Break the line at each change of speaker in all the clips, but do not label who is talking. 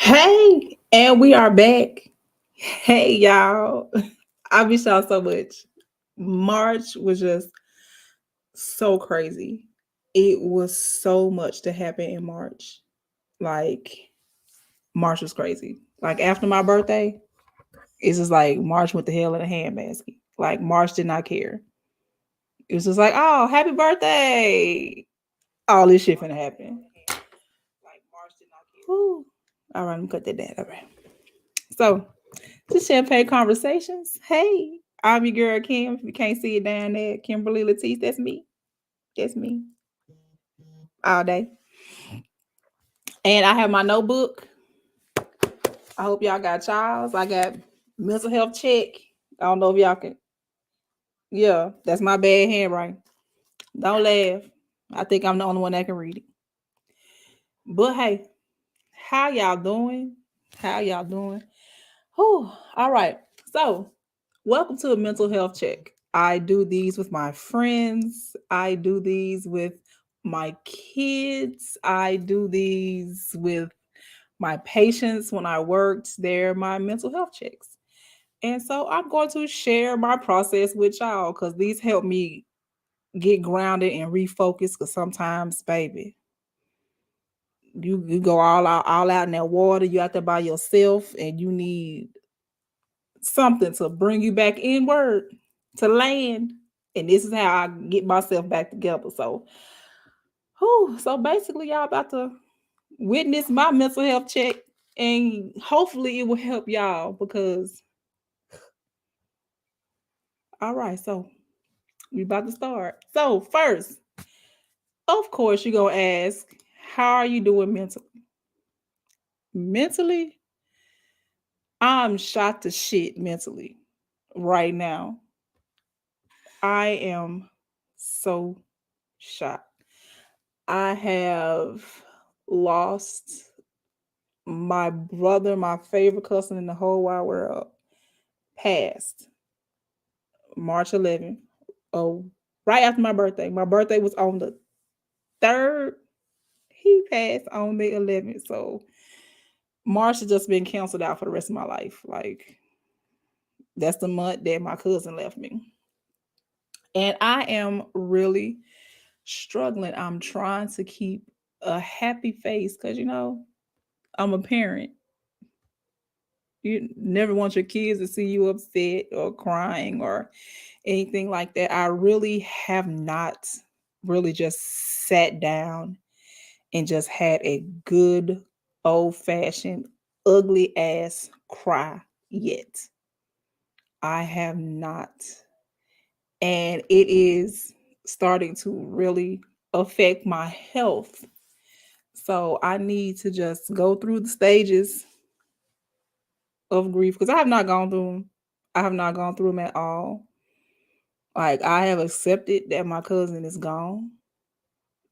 Hey, and we are back. Hey, y'all. I miss y'all so much. March was just so crazy. It was so much to happen in March. Like, March was crazy. Like, after my birthday, it's just like March went the hell in a handbasket. Like, March did not care. It was just like, oh, happy birthday. All this shit finna happen. Like, March did not care. Whew. All right, I'm gonna cut that down. All right. So, to Champagne Conversations. Hey, I'm your girl Kim. If you can't see it down there, Kimberly Latisse. That's me. That's me. All day. And I have my notebook. I hope y'all got Charles. I got mental health check. I don't know if y'all can. Yeah, that's my bad handwriting. Don't laugh. I think I'm the only one that can read it. But hey, how y'all doing? How y'all doing? Whew. All right. So, welcome to a mental health check. I do these with my friends. I do these with my kids. I do these with my patients when I worked. They're my mental health checks. And so I'm going to share my process with y'all because these help me get grounded and refocus. Because sometimes, baby, you go all out in that water. You out there by yourself, and you need something to bring you back inward to land. And this is how I get myself back together. So, so basically, y'all about to witness my mental health check, and hopefully, it will help y'all because, all right, so we about to start. So, first, of course, you're going to ask, how are you doing mentally? Mentally, I'm shot to shit mentally right now. I am so shot. I have lost my brother, my favorite cousin in the whole wide world, passed March 11th. Oh, right after my birthday. My birthday was on the 3rd. He passed on the 11th. So March has just been canceled out for the rest of my life. Like, that's the month that my cousin left me. And I am really struggling. I'm trying to keep a happy face because, I'm a parent. You never want your kids to see you upset or crying or anything like that. I really have not really just sat down and just had a good old fashioned ugly ass cry yet. I have not. And it is starting to really affect my health. So I need to just go through the stages of grief because I have not gone through them. I have not gone through them at all. Like, I have accepted that my cousin is gone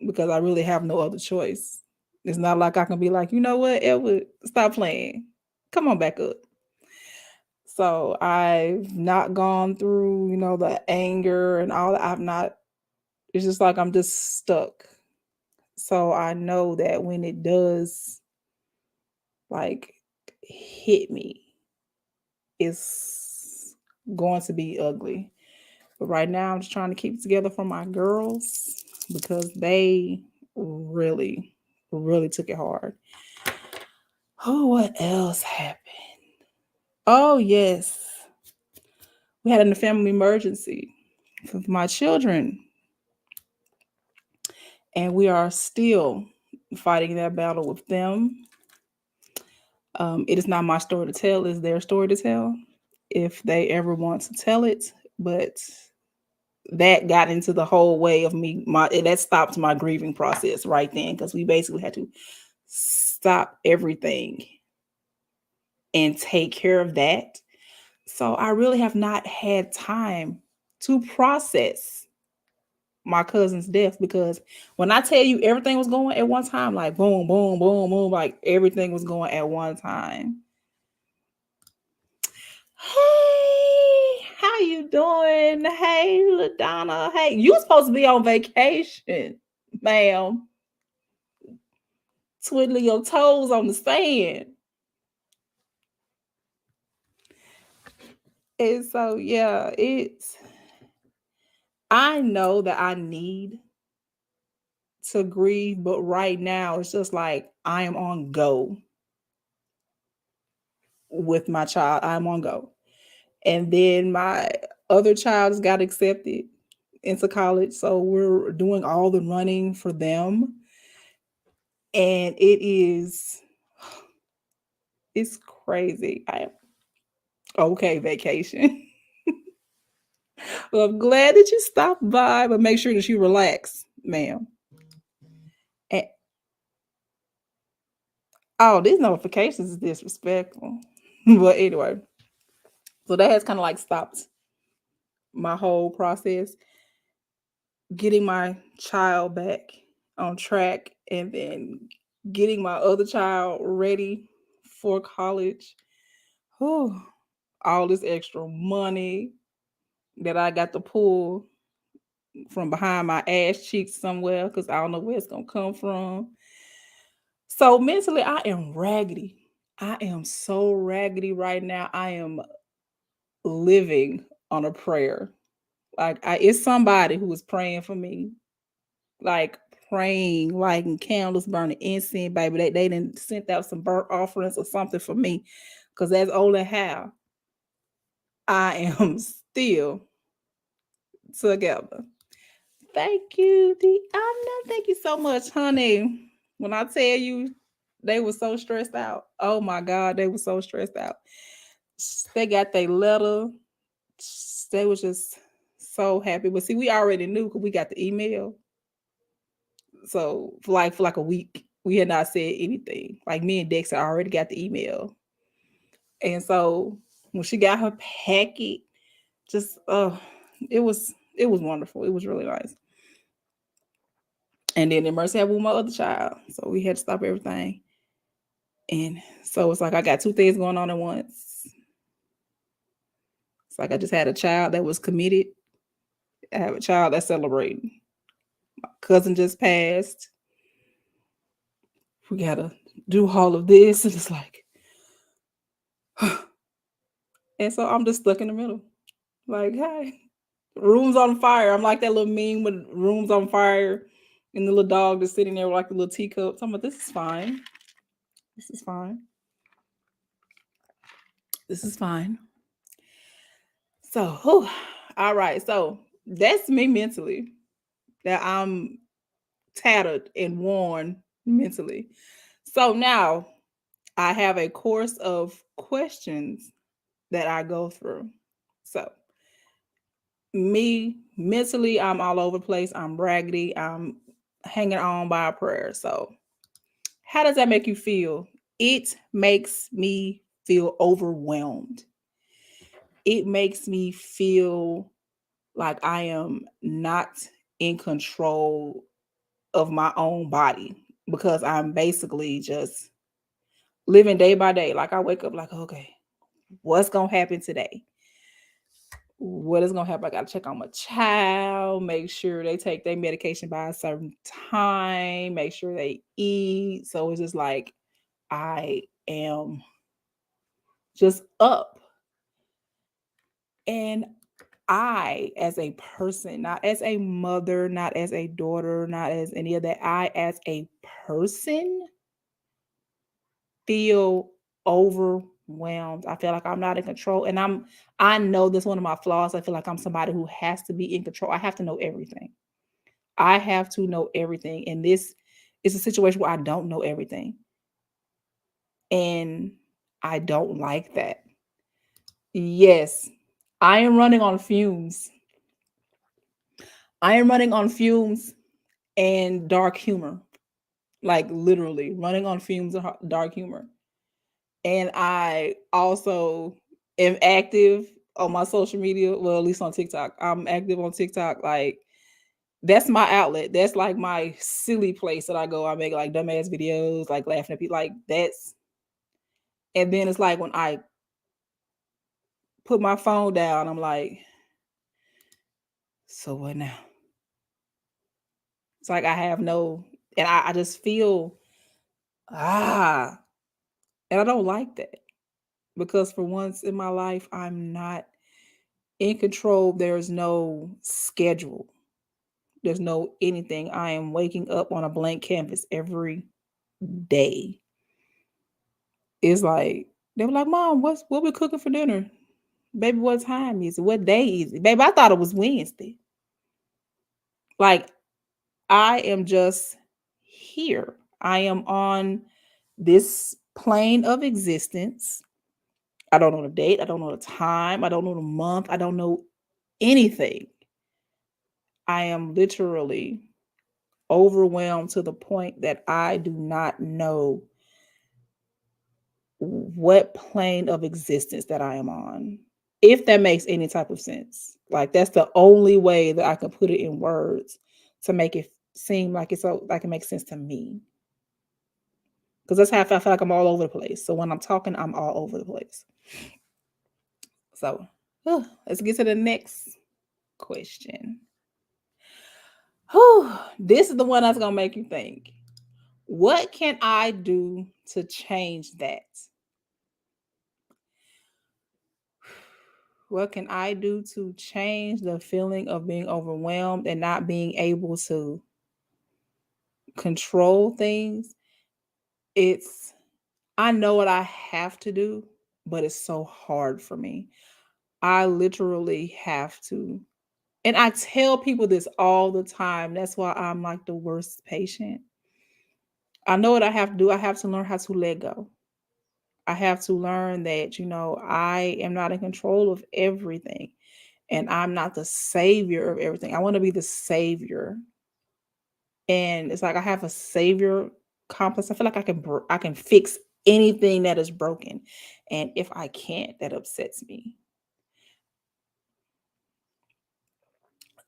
because I really have no other choice. It's not like I can be like, you know what, Edward, stop playing. Come on back up. So I've not gone through, the anger and all that. I've not, it's just like I'm just stuck. So I know that when it does like hit me, it's going to be ugly. But right now, I'm just trying to keep it together for my girls because they really, really took it hard. Oh, what else happened? Oh, yes. We had a family emergency with my children, and we are still fighting that battle with them. It is not my story to tell, it's their story to tell if they ever want to tell it. But that got into the whole way of me, that stopped my grieving process right then because we basically had to stop everything and take care of that. So I really have not had time to process my cousin's death because when I tell you everything was going at one time, like boom, boom, boom, boom, like everything was going at one time. Hey, how you doing? Hey, LaDonna. Hey, you supposed to be on vacation, ma'am. Twiddling your toes on the sand. And so yeah, I know that I need to grieve, but right now it's just like I am on go with my child. I'm on go. And then my other child's got accepted into college. So we're doing all the running for them. And it's crazy. I am okay, vacation. Well, I'm glad that you stopped by, but make sure that you relax, ma'am. And, oh, these notifications is disrespectful. But anyway, so that has kind of like stopped my whole process, getting my child back on track and then getting my other child ready for college. Whew, all this extra money that I got to pull from behind my ass cheeks somewhere because I don't know where it's gonna come from. So mentally, I am raggedy. I am so raggedy right now. I am living on a prayer. It's somebody who is praying for me, like praying, lighting candles, burning incense, baby. They didn't sent out some burnt offerings or something for me, because that's only how I am still together. Thank you, I know. Thank you so much, honey. When I tell you, they were so stressed out. Oh my God, they were so stressed out. They got their letter. They was just so happy. But see, we already knew because we got the email. So for like a week, we had not said anything. Like me and Dexter already got the email, and so when she got her packet, just it was wonderful. It was really nice. And then Mercy had with my other child, so we had to stop everything. And so it's like I got two things going on at once. It's like I just had a child that was committed. I have a child that's celebrating. My cousin just passed. We gotta do all of this, and it's like, and so I'm just stuck in the middle. Like, hey, rooms on fire. I'm like that little meme with rooms on fire, and the little dog that's sitting there with like the little teacup. I'm like, this is fine. This is fine. This is fine. So, whew, all right. So that's me mentally. That I'm tattered and worn mentally. So now I have a course of questions that I go through. So me mentally, I'm all over the place. I'm raggedy. I'm hanging on by a prayer. So how does that make you feel? It makes me feel overwhelmed. It makes me feel like I am not in control of my own body, because I'm basically just living day by day. Like I wake up like, okay, what's gonna happen today? What is gonna happen? I gotta check on my child, make sure they take their medication by a certain time, make sure they eat. So it's just like I am just up. And I, as a person, not as a mother, not as a daughter, not as any of that, I, as a person, feel overwhelmed. I feel like I'm not in control. And I know that's one of my flaws. I feel like I'm somebody who has to be in control. I have to know everything. I have to know everything. And this is a situation where I don't know everything. And I don't like that. Yes, I am running on fumes. I am running on fumes and dark humor. Like literally running on fumes and dark humor. And I also am active on my social media. Well, at least on TikTok. I'm active on TikTok. Like that's my outlet. That's like my silly place that I go. I make like dumbass videos, like laughing at people. Like that's, and then it's like when I put my phone down, I'm like, so what now? It's like I have no, and I just feel ah, and I don't like that, because for once in my life, I'm not. in control. There's no schedule. There's no anything. I am waking up on a blank canvas every day. It's like they were like, "Mom, what we cooking for dinner? Baby, what time is it? What day is it? Baby, I thought it was Wednesday." Like I am just here. I am on this plane of existence. I don't know the date. I don't know the time. I don't know the month. I don't know anything. I am literally overwhelmed to the point that I do not know what plane of existence that I am on. If that makes any type of sense. Like that's the only way that I can put it in words to make it seem like it's so like it makes sense to me. Because that's how I feel like I'm all over the place. So when I'm talking, I'm all over the place. So let's get to the next question. This is the one that's gonna make you think. What can I do to change that? What can I do to change the feeling of being overwhelmed and not being able to control things? It's, I know what I have to do, but it's so hard for me. I literally have to. And I tell people this all the time. That's why I'm like the worst patient. I know what I have to do. I have to learn how to let go. I have to learn that, I am not in control of everything and I'm not the savior of everything. I want to be the savior. And it's like I have a savior complex. I feel like I can fix anything that is broken. And if I can't, that upsets me.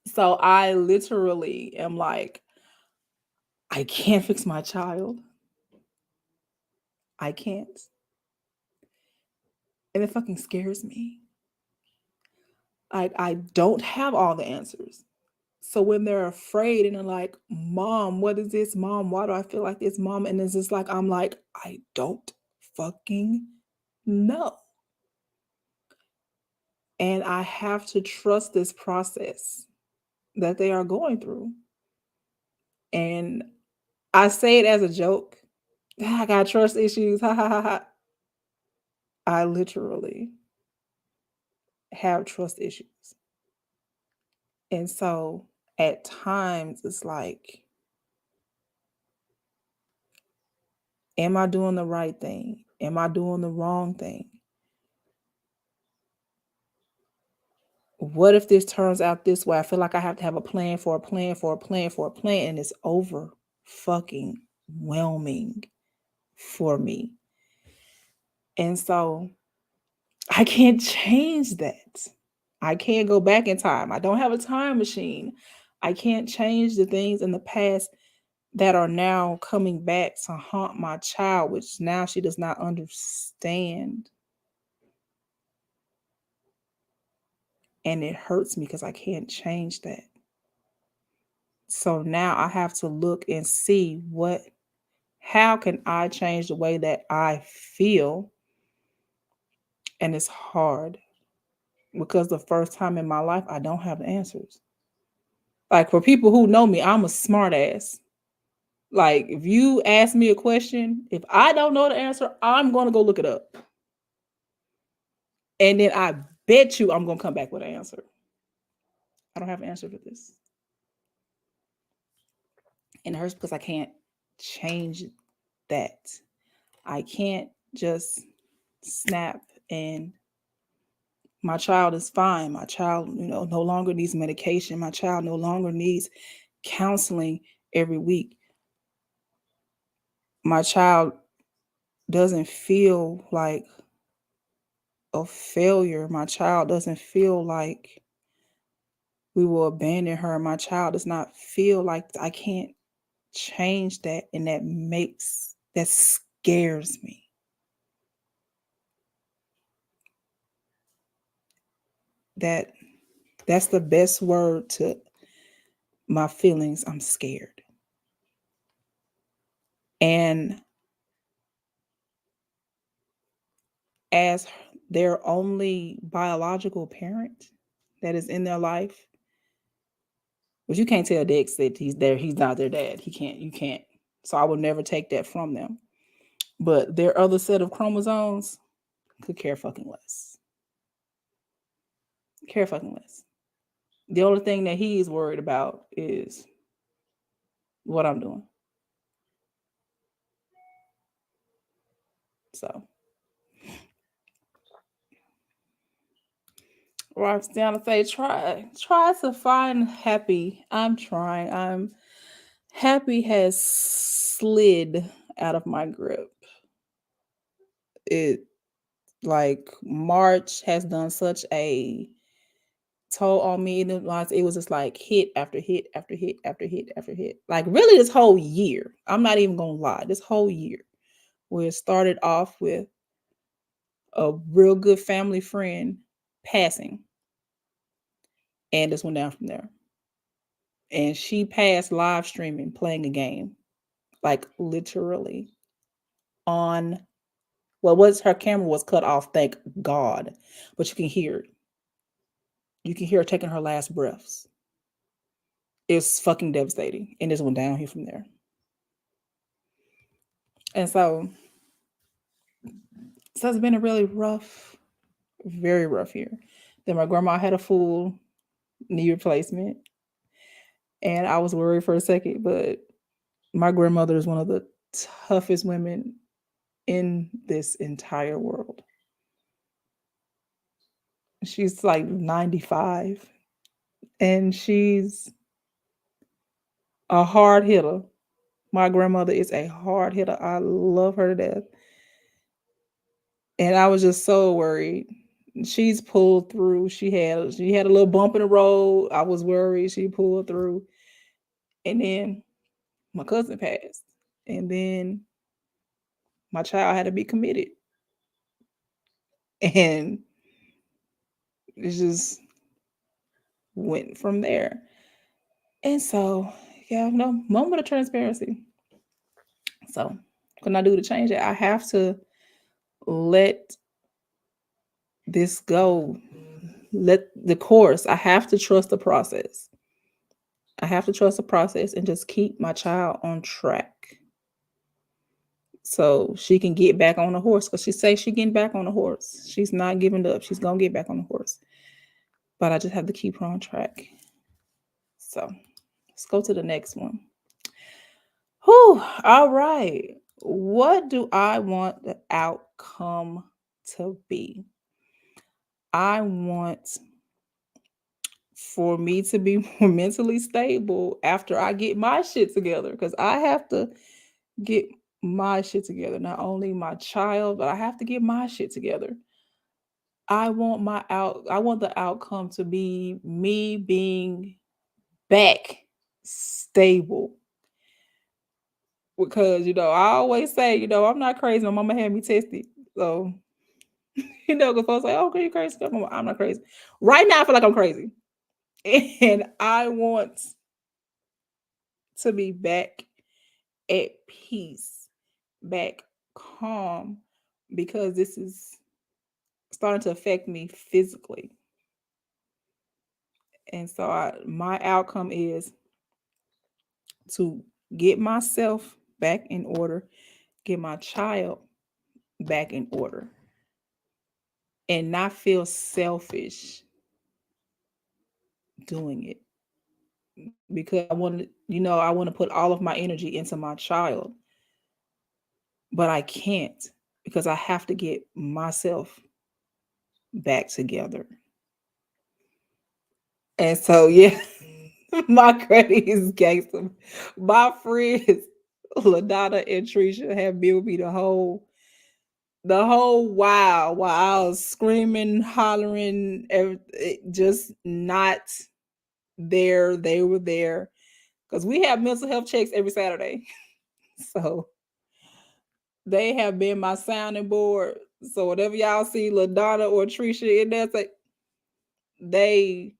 So I literally am like, I can't fix my child. I can't. And it fucking scares me. I don't have all the answers. So when they're afraid and they're like, "Mom, what is this? Mom, why do I feel like this, Mom?" And it's just like, I'm like, I don't fucking know. And I have to trust this process that they are going through. And I say it as a joke. I got trust issues. Ha ha ha ha. I literally have trust issues. And so at times it's like, am I doing the right thing? Am I doing the wrong thing? What if this turns out this way? I feel like I have to have a plan for a plan for a plan for a plan, and it's over fucking whelming for me. And so I can't change that. I can't go back in time. I don't have a time machine. I can't change the things in the past that are now coming back to haunt my child, which now she does not understand. And it hurts me because I can't change that. So now I have to look and see how can I change the way that I feel? And it's hard because the first time in my life, I don't have answers. Like for people who know me, I'm a smart ass. Like if you ask me a question, if I don't know the answer, I'm going to go look it up. And then I bet you I'm going to come back with an answer. I don't have an answer for this. And it hurts because I can't change that. I can't just snap and my child is fine. My child, no longer needs medication. My child no longer needs counseling every week. My child doesn't feel like a failure. My child doesn't feel like we will abandon her. My child does not feel like I can't change that. And that scares me. That's the best word to my feelings. I'm scared. And as their only biological parent, that is in their life. But you can't tell Dex that he's not their dad. You can't. So I would never take that from them. But their other set of chromosomes could care fucking less. Care fucking less. The only thing that he is worried about is what I'm doing. So Rock's down to say, try to find happy. I'm trying. I'm happy has slid out of my grip. It like March has done such a toll on me. It was just like hit after hit after hit after hit after hit. Like really this whole year. I'm not even gonna lie. This whole year, where it started off with a real good family friend passing, and just went down from there. And she passed live streaming, playing a game, like literally on. Well, was her camera was cut off, thank God, but you can hear it. You can hear her taking her last breaths. It's fucking devastating, and just went downhill from there. And so it's been a really rough, very rough year. Then my grandma had a full knee replacement, and I was worried for a second, but my grandmother is one of the toughest women in this entire world. She's like 95, and she's a hard hitter. My grandmother is a hard hitter. I love her to death. And I was just so worried. She's pulled through. She had a little bump in the road. I was worried. She pulled through. And then my cousin passed. And then my child had to be committed. And it just went from there. And so, yeah, no, moment of transparency. So, can I do to change it? I have to let this go. Let the course. I have to trust the process. I have to trust the process and just keep my child on track, so she can get back on the horse. Because she says she's getting back on the horse. She's not giving up. She's gonna get back on the horse. But I just have to keep her on track. So let's go to the next one. Whew, all right. What do I want the outcome to be? I want for me to be more mentally stable after I get my shit together, because I have to get my shit together. Not only my child, but I have to get my shit together. I want the outcome to be me being back stable. Because I always say, I'm not crazy. My mama had me tested. So, because folks say, oh, okay, you crazy. I'm not crazy. Right now I feel like I'm crazy. And I want to be back at peace, back calm, because this is starting to affect me physically. And so my outcome is to get myself back in order, get my child back in order, and not feel selfish doing it. Because I want to put all of my energy into my child, but I can't, because I have to get myself back together. And so, yeah, my credit is gangster. My friends, LaDonna and Trisha, have been with me the whole while I was screaming, hollering, just not there. They were there, because we have mental health checks every Saturday. So they have been my sounding board. So whatever y'all see LaDonna or Trisha in there, they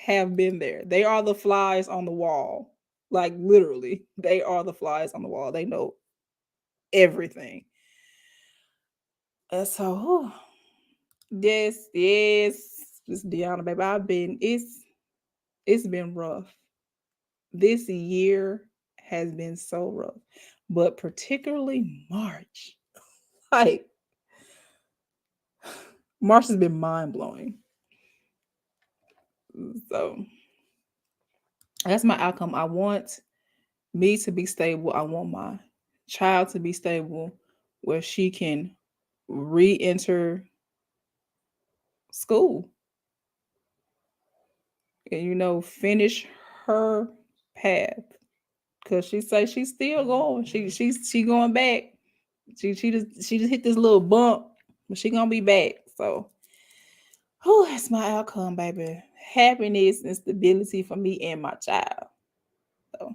have been there. They are the flies on the wall. Like literally, they are the flies on the wall. They know everything. And so, yes, This Deanna, baby. It's been rough. This year has been so rough, but particularly March. Like March has been mind blowing. So that's my outcome. I want me to be stable. I want my child to be stable where she can re-enter school and finish her path. Cause she say she's still going. She going back. She just hit this little bump, but she gonna be back. So oh, that's my outcome, baby. Happiness and stability for me and my child. So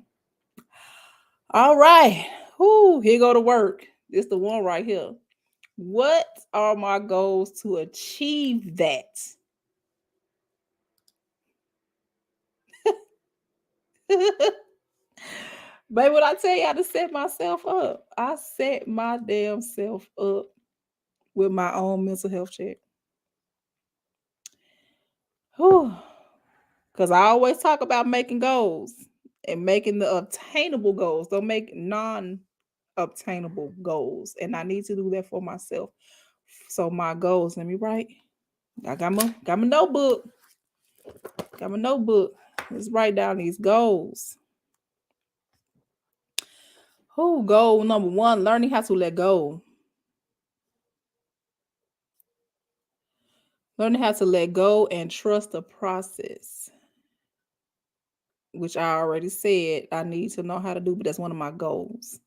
all right. Whoo, here go to work. This the one right here. What are my goals to achieve that? Baby, what I tell you, I to set myself up. I set my damn self up with my own mental health check. Because I always talk about making goals and making the obtainable goals. Don't make non-obtainable goals. And I need to do that for myself. So my goals, let me write. I got my notebook. Got my notebook. Let's write down these goals. Goal number 1, learning how to let go. Learning how to let go and trust the process, which I already said I need to know how to do, but that's one of my goals.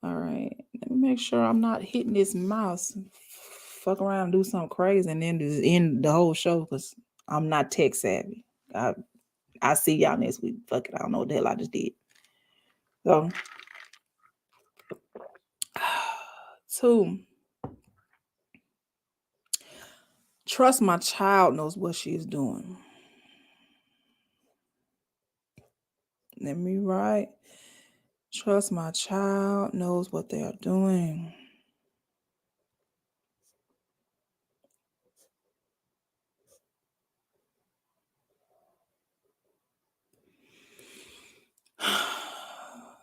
All right, let me make sure I'm not hitting this mouse. Fuck around and do something crazy and then just end the whole show because I'm not tech savvy. I see y'all next week. Fuck it, I don't know what the hell I just did. So, 2, trust my child knows what she is doing. Let me write. Trust my child knows what they are doing.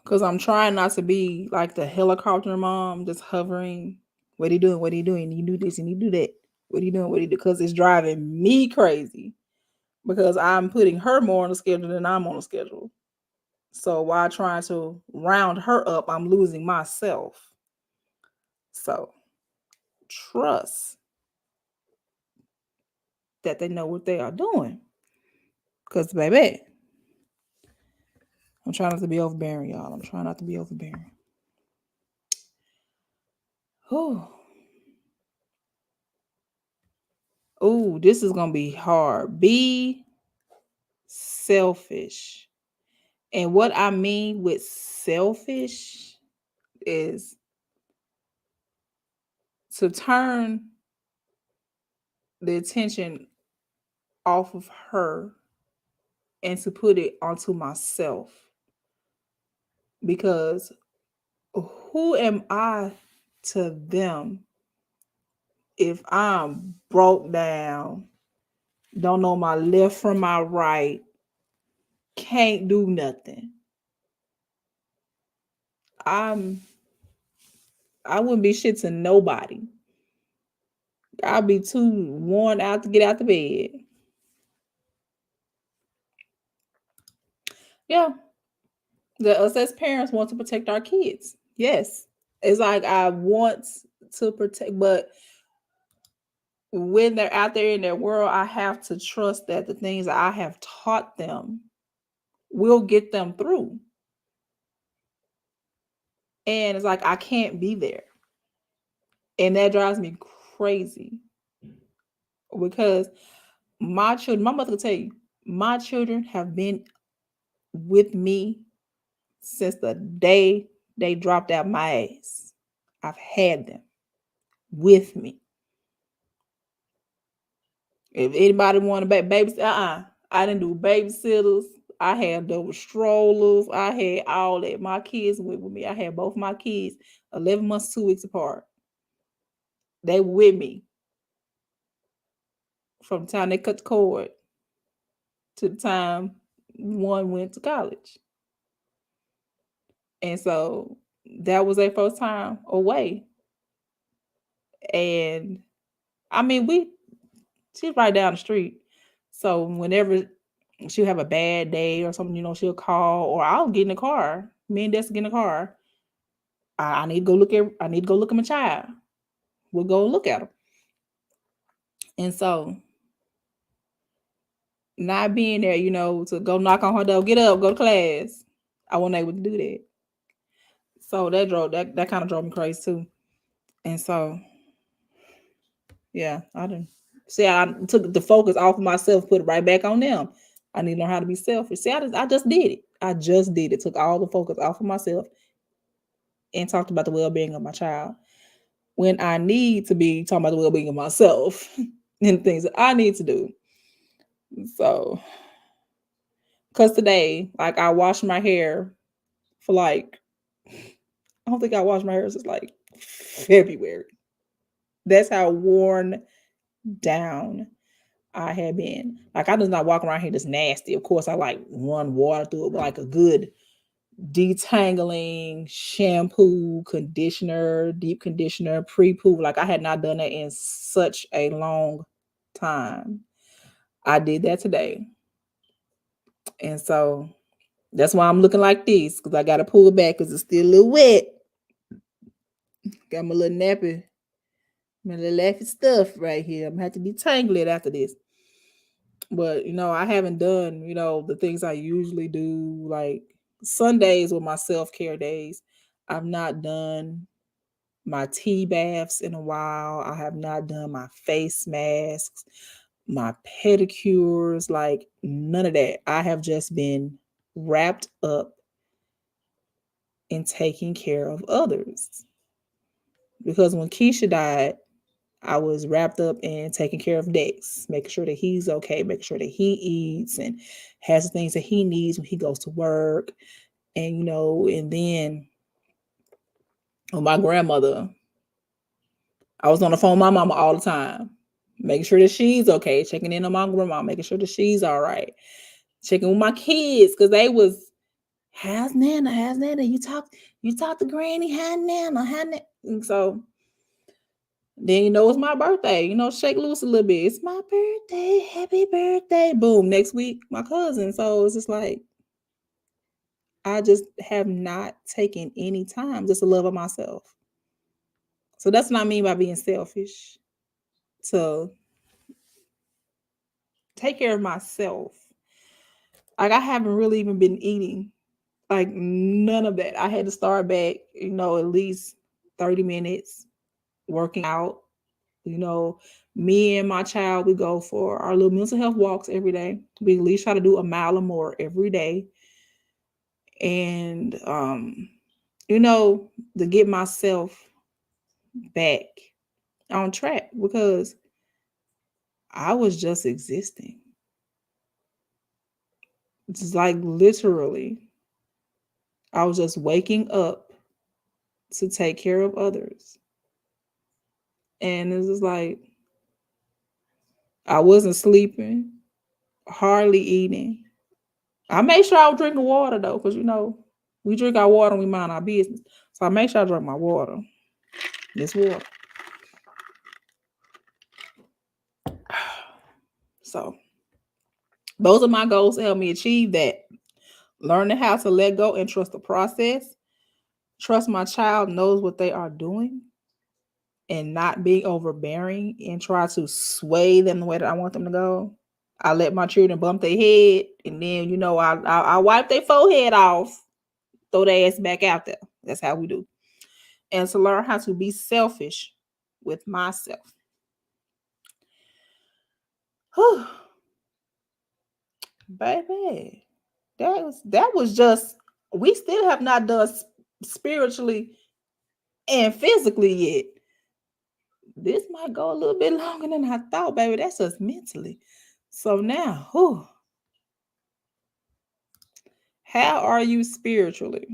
Because I'm trying not to be like the helicopter mom, just hovering. What are you doing? What are you doing? You do this and you do that. What are you doing? What are you doing? Because it's driving me crazy. Because I'm putting her more on the schedule than I'm on the schedule. So while trying to round her up, I'm losing myself. So trust that they know what they are doing. Because, baby, I'm trying not to be overbearing, y'all. I'm trying not to be overbearing. Oh, this is going to be hard. Be selfish. And what I mean with selfish is to turn the attention off of her and to put it onto myself. Because who am I to them if I'm broke down, don't know my left from my right, can't do nothing? I wouldn't be shit to nobody. I'll be too worn out to get out the bed. Yeah. Us as parents want to protect our kids. Yes. It's like I want to protect, but when they're out there in their world, I have to trust that the things that I have taught them will get them through. And it's like I can't be there. And that drives me crazy. Because my children, my mother will tell you, my children have been with me since the day they dropped out my ass. I've had them with me. If anybody want to babysit, I didn't do babysitters. I had those strollers. I had all that. My kids went with me. I had both my kids 11 months, 2 weeks apart. They were with me from the time they cut the cord to the time one went to college. And so that was their first time away. And I mean, she's right down the street. So whenever she'll have a bad day or something, she'll call, or I'll get in the car. Me and Dessa get in the car. I need to go look at my child. We'll go look at him. And so not being there, to go knock on her door, get up, go to class. I wasn't able to do that. So that kind of drove me crazy too. And so yeah, I took the focus off of myself, put it right back on them. I need to learn how to be selfish. See, I just did it. I just did it. Took all the focus off of myself and talked about the well-being of my child, when I need to be talking about the well-being of myself and things that I need to do. So, because today, like, I washed my hair for I don't think I washed my hair since February. That's how worn down I had been. Like, I just not walking around here just nasty. Of course, I run water through it, but a good detangling, shampoo, conditioner, deep conditioner, pre-poo. I had not done that in such a long time. I did that today. And so that's why I'm looking like this, because I got to pull it back because it's still a little wet. Got my little nappy, my little laffy stuff right here. I'm going to have to detangle it after this. But, I haven't done, the things I usually do. Like Sundays were my self-care days. I've not done my tea baths in a while. I have not done my face masks, my pedicures, none of that. I have just been wrapped up in taking care of others. Because when Keisha died, I was wrapped up in taking care of Dex, making sure that he's okay, making sure that he eats and has the things that he needs when he goes to work. And, and then with my grandmother, I was on the phone with my mama all the time, making sure that she's okay, checking in on my grandma, making sure that she's all right, checking with my kids, because they was, how's Nana? How's Nana? You talk to Granny, how Nana? How Nana? And so then, it's my birthday, shake loose a little bit. It's my birthday. Happy birthday. Boom. Next week, my cousin. So it's just I just have not taken any time just to love of myself. So that's what I mean by being selfish. To take care of myself. I haven't really even been eating. None of that. I had to start back, at least 30 minutes working out. Me and my child, we go for our little mental health walks every day. We at least try to do a mile or more every day. And, to get myself back on track, because I was just existing. It's literally, I was just waking up to take care of others. And it was I wasn't sleeping, hardly eating. I made sure I was drinking water though, because we drink our water and we mind our business. So I make sure I drink my water. This water. So those are my goals to help me achieve that. Learning how to let go and trust the process. Trust my child knows what they are doing, and not being overbearing and try to sway them the way that I want them to go. I let my children bump their head, and then I wipe their forehead off, throw their ass back out there. That's how we do. And to learn how to be selfish with myself. Whew. Baby, that was just, we still have not done spiritually and physically yet. This might go a little bit longer than I thought, baby. That's just mentally. So now, how are you spiritually?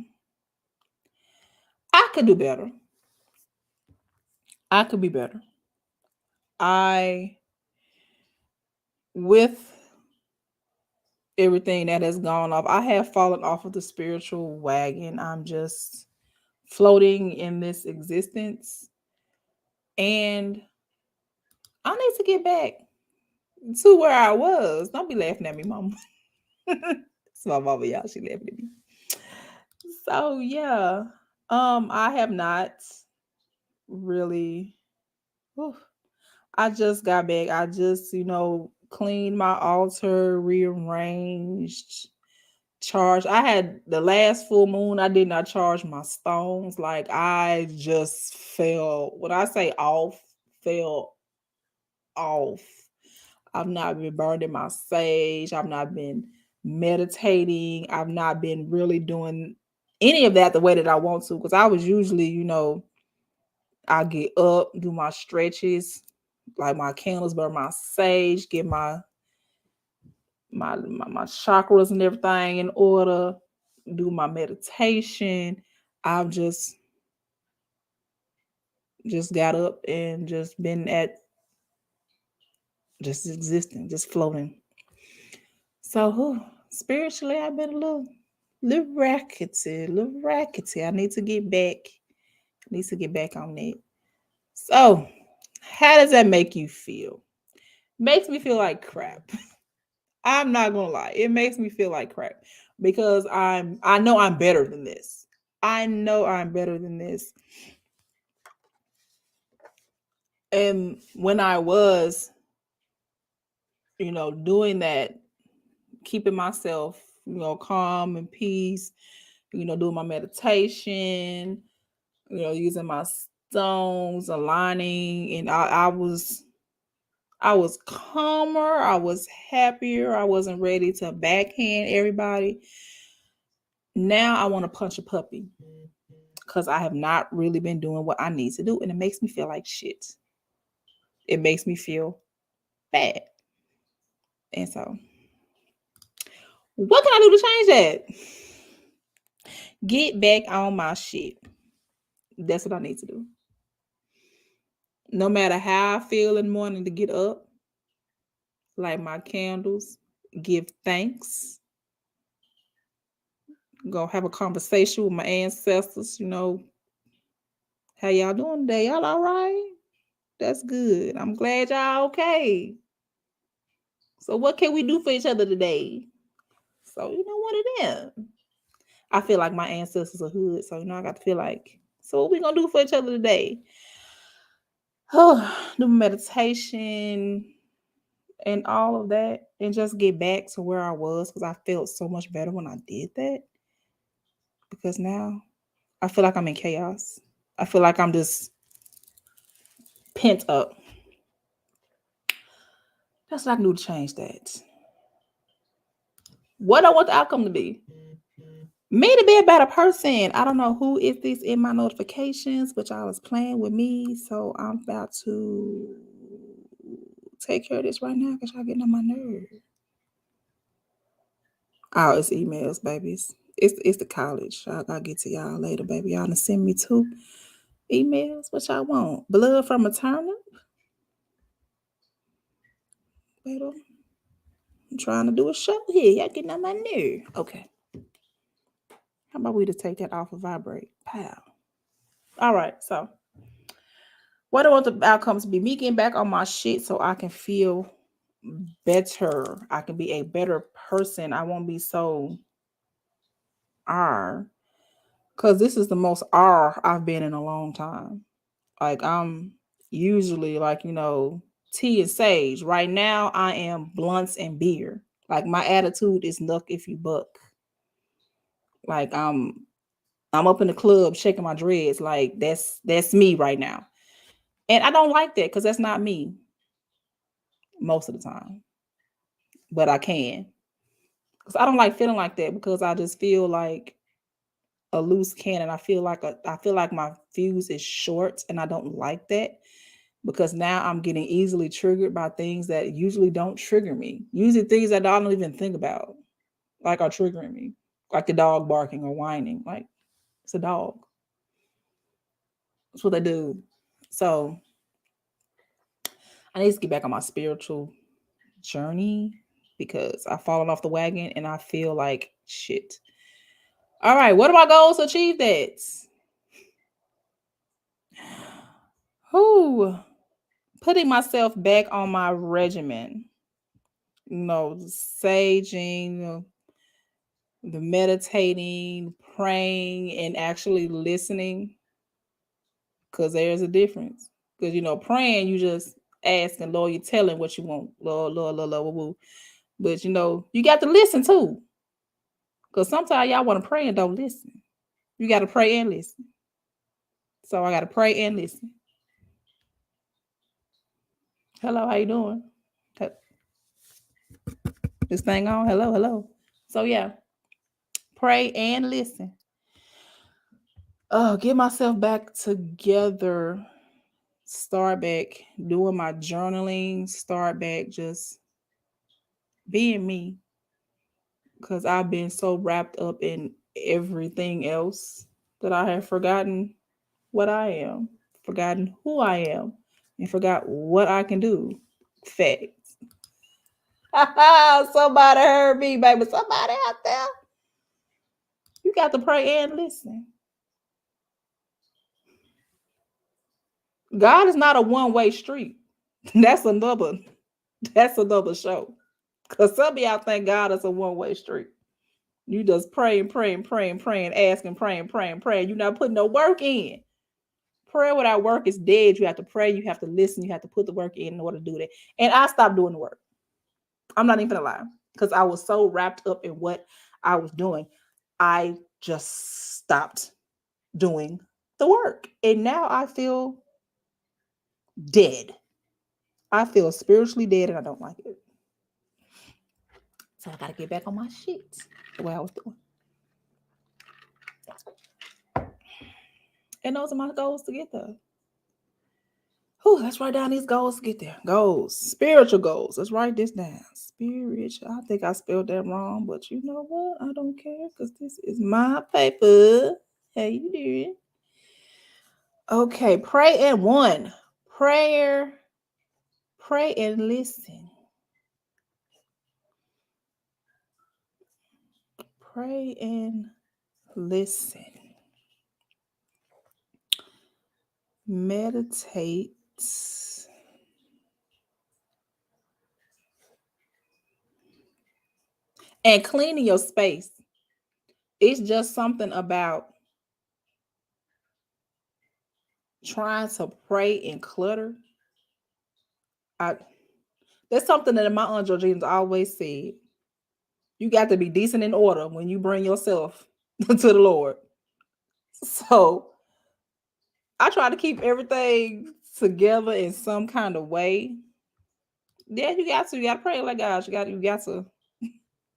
I could do better. I could be better. I with everything that has gone off, I have fallen off of the spiritual wagon. I'm just floating in this existence. And I need to get back to where I was. Don't be laughing at me, mama. It's my mama, y'all. She laughing at me. So yeah. I have not really. Whew. I just got back. I just, cleaned my altar, rearranged, charged. I had the last full moon. I did not charge my stones. Like I just fell. When I say off, fell off. I've not been burning my sage. I've not been meditating. I've not been really doing any of that the way that I want to. Because I was usually, I get up, do my stretches, like my candles, burn my sage, get my chakras and everything in order, do my meditation. I've just got up and just been at just existing, just floating. So spiritually, I've been a little rackety, little rackety. I need to get back. I need to get back on that. So, how does that make you feel? Makes me feel like crap. I'm not gonna lie. It makes me feel like crap because I know I'm better than this. I know I'm better than this. And when I was, doing that, keeping myself, calm and peace, doing my meditation, using my stones, aligning, and I was calmer, I was happier, I wasn't ready to backhand everybody. Now I want to punch a puppy because I have not really been doing what I need to do, and it makes me feel like shit. It makes me feel bad. And so, what can I do to change that? Get back on my shit. That's what I need to do. No matter how I feel in the morning to get up, light my candles, give thanks, go have a conversation with my ancestors, how y'all doing today? Y'all all right? That's good. I'm glad y'all okay. So what can we do for each other today? So what it is. I feel like my ancestors are hood, so I got to feel like, so what we gonna do for each other today? Oh, do meditation and all of that, and just get back to where I was because I felt so much better when I did that. Because now I feel like I'm in chaos. I feel like I'm just pent up. That's what I can do to change that. What I want the outcome to be. Me to be a better person. I don't know who is this in my notifications, but y'all is playing with me. So I'm about to take care of this right now because y'all getting on my nerve. Oh, it's emails, babies. It's the college. I'll get to y'all later, baby. Y'all gonna send me 2 emails. What y'all want? Blood from a turnip? Baby, I'm trying to do a show here. Y'all getting on my nerve. Okay. How about we just take that off of vibrate? Pow. All right. So, what I want the outcomes to be? Me getting back on my shit so I can feel better. I can be a better person. I won't be so R. Because this is the most R I've been in a long time. Like, I'm usually like, tea and sage. Right now, I am blunts and beer. Like, my attitude is nuck if you buck. Like, I'm up in the club shaking my dreads. Like, that's me right now. And I don't like that because that's not me most of the time. But I can. Because I don't like feeling like that because I just feel like a loose cannon. I feel like my fuse is short and I don't like that because now I'm getting easily triggered by things that usually don't trigger me. Usually things that I don't even think about, like, are triggering me. Like the dog barking or whining. Like, it's a dog. That's what they do. So I need to get back on my spiritual journey because I've fallen off the wagon and I feel like shit. All right, what are my goals to achieve that? Who putting myself back on my regimen, saging, the meditating, praying, and actually listening, because there's a difference. Because praying, you just asking, Lord, you're telling what you want, Lord, Lord, Lord, Lord, woo. But you got to listen too, because sometimes y'all want to pray and don't listen. You got to pray and listen. So I got to pray and listen. Hello, how you doing? This thing on? Hello, hello. So yeah, pray and listen. Get myself back together. Start back doing my journaling. Start back just being me. Because I've been so wrapped up in everything else that I have forgotten what I am, forgotten who I am, and forgot what I can do. Facts. Somebody heard me, baby. Somebody out there. You got to pray and listen. God is not a one-way street. That's another show. Because some of y'all think God is a one-way street. You just pray and pray and pray and pray and ask and pray and pray and pray. You're not putting no work in. Prayer without work is dead. You have to pray. You have to listen. You have to put the work in order to do that. And I stopped doing the work. I'm not even gonna lie. Because I was so wrapped up in what I was doing. I just stopped doing the work. And now I feel dead. I feel spiritually dead and I don't like it. So I got to get back on my shit the way I was doing. And those are my goals to get there. Let's write down these goals to get there. Goals, spiritual goals. Let's write this down. Spiritual. I think I spelled that wrong, but you know what? I don't care because this is my paper. How you doing? Okay, pray and one. Prayer. Pray and listen. Pray and listen. Meditate. And cleaning your space. It's just something about trying to pray in clutter. That's something that my Aunt Georgina's always said. You got to be decent in order when you bring yourself to the Lord. So I try to keep everything together in some kind of way. Yeah, you got to pray like God. You got to.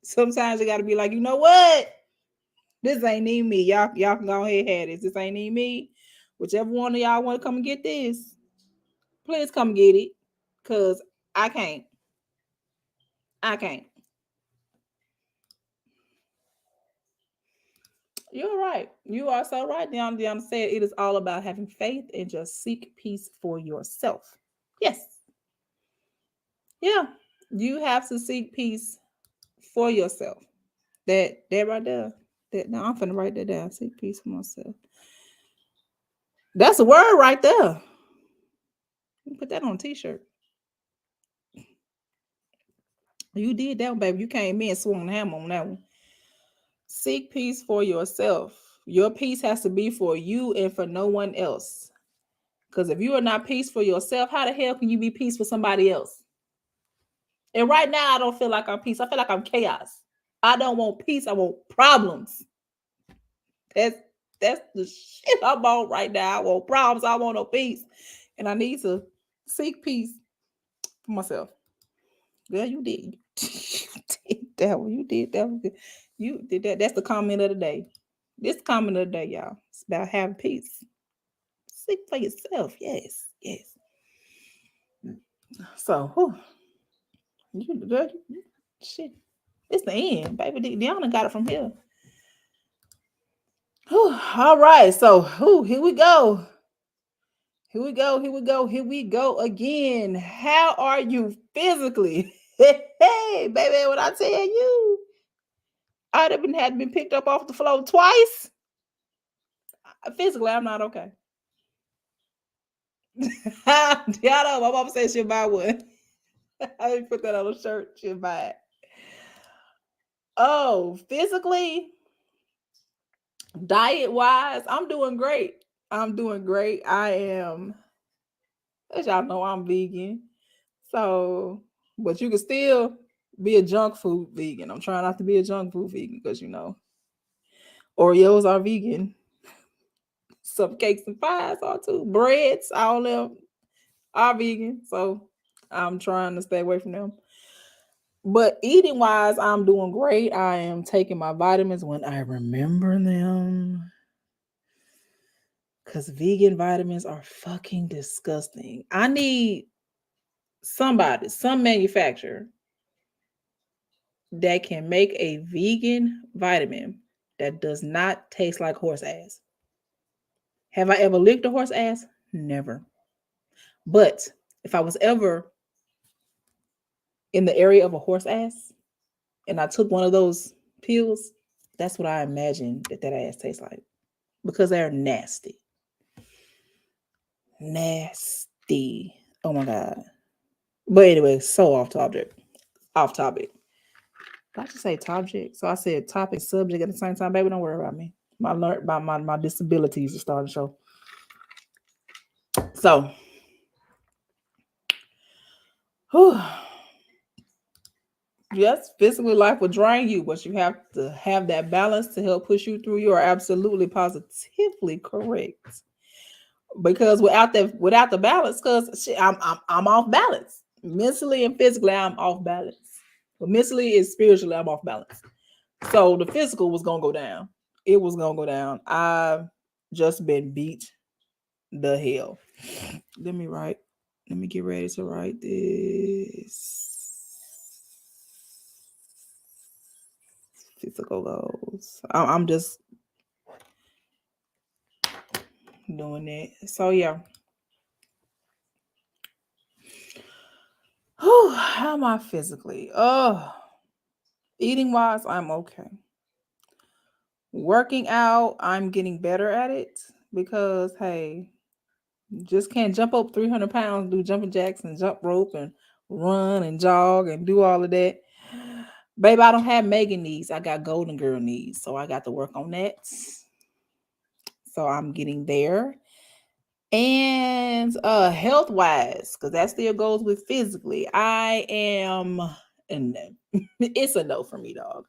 Sometimes you got to be like, you know what? This ain't even me. Y'all can go ahead and have this. This ain't even me. Whichever one of y'all want to come and get this, please come get it. Because I can't. You're right. You are so right. Deanna said it is all about having faith and just seek peace for yourself. Yes. Yeah. You have to seek peace for yourself. That right there. Now I'm finna write that down. Seek peace for myself. That's a word right there. Put that on a t-shirt. You did that one, baby. You came in and swung the hammer on that one. Seek peace for yourself. Your peace has to be for you and for no one else. Because if you are not peace for yourself, how the hell can you be peace for somebody else? And right now, I don't feel like I'm peace. I feel like I'm chaos. I don't want peace. I want problems. That's the shit I'm on right now. I want problems. I want no peace. And I need to seek peace for myself. Girl, you did. You did that one. You did that one. You did that. That's the comment of the day. This comment of the day, y'all. It's about having peace. Seek for yourself. Yes. Yes. So, girl, shit. It's the end, baby. Deanna got it from here. All right. So, here we go. Here we go again. How are you physically? Hey, baby, when I tell you, I'd have been had been picked up off the floor twice. Physically, I'm not okay. Y'all know my mama said she'll buy one. I put that on a shirt. She'll buy it. Oh, physically, diet wise, I'm doing great. I'm doing great. I am, as y'all know, I'm vegan. So, but you can still be a junk food vegan. I'm trying not to be a junk food vegan because Oreos are vegan. Some cakes and pies are too. Breads, all them are vegan. So I'm trying to stay away from them. But eating wise, I'm doing great. I am taking my vitamins when I remember them. Because vegan vitamins are fucking disgusting. I need some manufacturer that can make a vegan vitamin that does not taste like horse ass. Have I ever licked a horse ass? Never. But if I was ever in the area of a horse ass and I took one of those pills, that's what I imagine that ass tastes like because they're nasty. Nasty. Oh my God. But anyway, so off topic. Off topic. Did I just say topic? So I said topic, subject at the same time. Baby, don't worry about me. My disabilities are starting to show. So, whew, yes, physically life will drain you, but you have to have that balance to help push you through. You are absolutely positively correct. Because without the balance, because I'm off balance. Mentally and physically, I'm off balance. But mentally and spiritually, I'm off balance. So the physical was gonna go down. It was gonna go down. I've just been beat the hell. Let me get ready to write this. Physical goals. I'm just doing it. So yeah. How am I physically? Oh, eating wise, I'm okay. Working out, I'm getting better at it because hey, just can't jump up 300 pounds, do jumping jacks and jump rope and run and jog and do all of that. Baby, I don't have Megan knees. I got Golden Girl knees. So I got to work on that. So I'm getting there. And health wise, because that still goes with physically, I am, and it's a no for me, dog.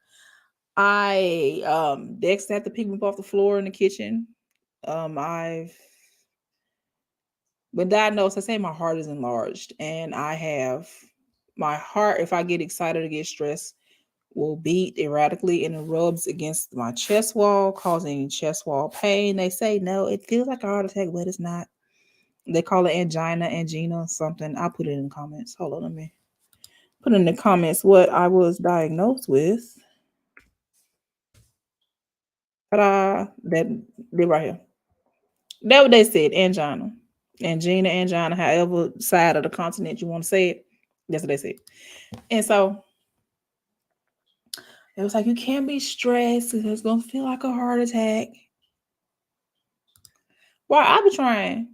Dex had to pick me up off the floor in the kitchen. I've been diagnosed. I say my heart is enlarged, and I have my heart. If I get excited or get stressed, will beat erratically and it rubs against my chest wall, causing chest wall pain. They say no, it feels like a heart attack, but it's not. They call it angina, something. I'll put it in the comments. Hold on, let me put in the comments what I was diagnosed with. Ta-da! That they're right here. That's what they said, angina. Angina, however side of the continent you want to say it. That's what they said. And so it was like, you can't be stressed because it's going to feel like a heart attack. Well, I be trying.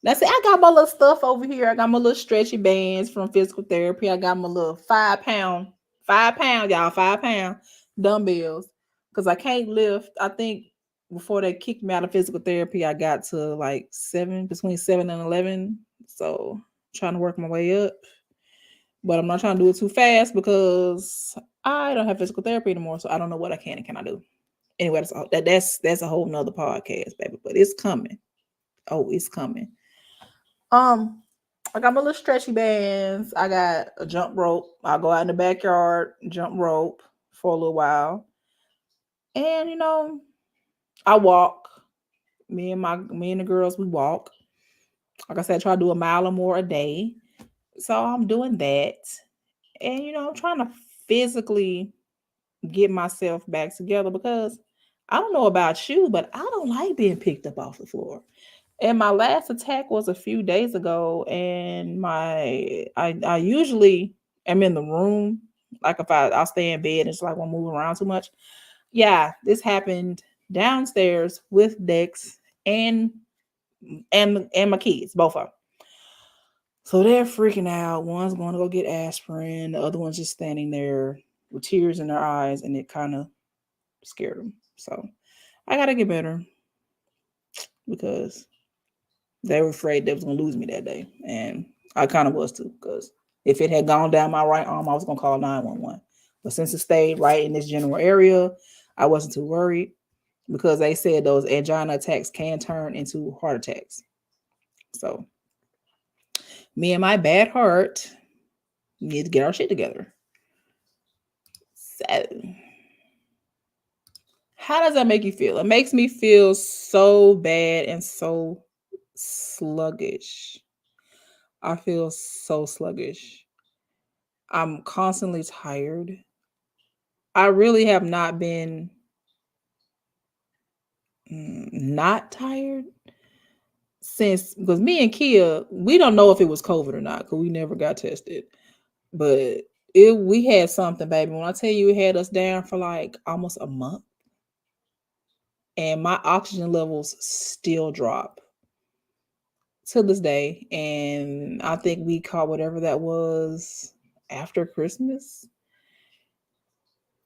Now, see, I got my little stuff over here. I got my little stretchy bands from physical therapy. I got my little 5 pound, y'all, 5 pound dumbbells because I can't lift. I think before they kicked me out of physical therapy, I got to like between 7 and 11. So trying to work my way up, but I'm not trying to do it too fast because I don't have physical therapy anymore. So I don't know what I can and cannot do. Anyway, that's a whole nother podcast, baby. But it's coming. Oh, it's coming. I got my little stretchy bands. I got a jump rope. I'll go out in the backyard, jump rope for a little while. And I walk. Me and the girls, we walk. Like I said, I try to do a mile or more a day. So I'm doing that. And I'm trying to physically get myself back together because I don't know about you, but I don't like being picked up off the floor. And my last attack was a few days ago, and I usually am in the room. Like if I'll stay in bed and just like won't move around too much. Yeah, this happened downstairs with Dex and my kids, both of them. So they're freaking out. One's going to go get aspirin. The other one's just standing there with tears in their eyes, and it kind of scared them. So I gotta get better because they were afraid they was gonna lose me that day, and I kind of was too. Because if it had gone down my right arm, I was gonna call 911. But since it stayed right in this general area, I wasn't too worried because they said those angina attacks can turn into heart attacks. So me and my bad heart need to get our shit together. So how does that make you feel? It makes me feel so bad and so sluggish. I feel so sluggish. I'm constantly tired. I really have not been not tired since, because me and Kia, we don't know if it was COVID or not because we never got tested. But we had something, baby. When I tell you it had us down for like almost a month, and my oxygen levels still drop to this day. And I think we caught whatever that was after Christmas.